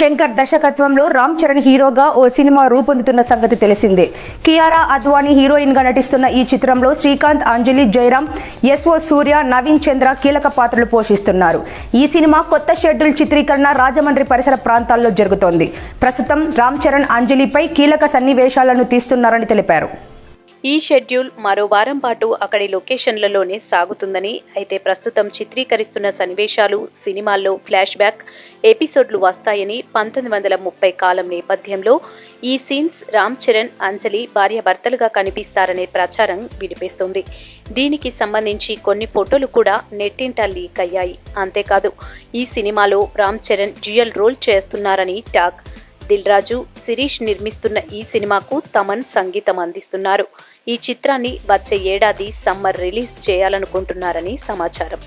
శంకర్ దర్శకత్వంలో రామ్ చరణ్ హీరోగా ఓ సినిమా రూపొందుతున్న సంగతి తెలిసిందే. కియారా అద్వానీ హీరోయిన్ గా నటిస్తున్న ఈ చిత్రంలో శ్రీకాంత్, అంజలి, జయరాం, ఎస్ఓ సూర్య, నవీన్ చంద్ర కీలక పాత్రలు పోషిస్తున్నారు. ఈ సినిమా కొత్త షెడ్యూల్ చిత్రీకరణ రాజమండ్రి పరిసర ప్రాంతాల్లో జరుగుతోంది. ప్రస్తుతం రామ్ చరణ్, అంజలిపై కీలక సన్నివేశాలను తీస్తున్నారని తెలిపారు. ఈ షెడ్యూల్ మరో వారం పాటు అక్కడి లొకేషన్లలోనే సాగుతుందని, అయితే ప్రస్తుతం చిత్రీకరిస్తున్న సన్నివేశాలు, సినిమాల్లో ఫ్లాష్ బ్యాక్ ఎపిసోడ్లు వస్తాయని, 1930 కాలం నేపథ్యంలో ఈ సీన్స్ రామ్ చరణ్, అంజలి భార్యాభర్తలుగా కనిపిస్తారనే ప్రచారం వినిపిస్తుంది. దీనికి సంబంధించి కొన్ని ఫోటోలు కూడా నెట్టింట లీక్ అయ్యాయి. అంతేకాదు ఈ సినిమాలో రామ్ చరణ్ డ్యూయల్ రోల్ చేస్తున్నారని టాక్. దిల్ రాజు, శిరీష్ నిర్మిస్తున్న ఈ సినిమాకు తమన్ సంగీతం అందిస్తున్నారు. ఈ చిత్రాన్ని వచ్చే ఏడాది సమ్మర్ రిలీజ్ చేయాలనుకుంటున్నారని సమాచారం.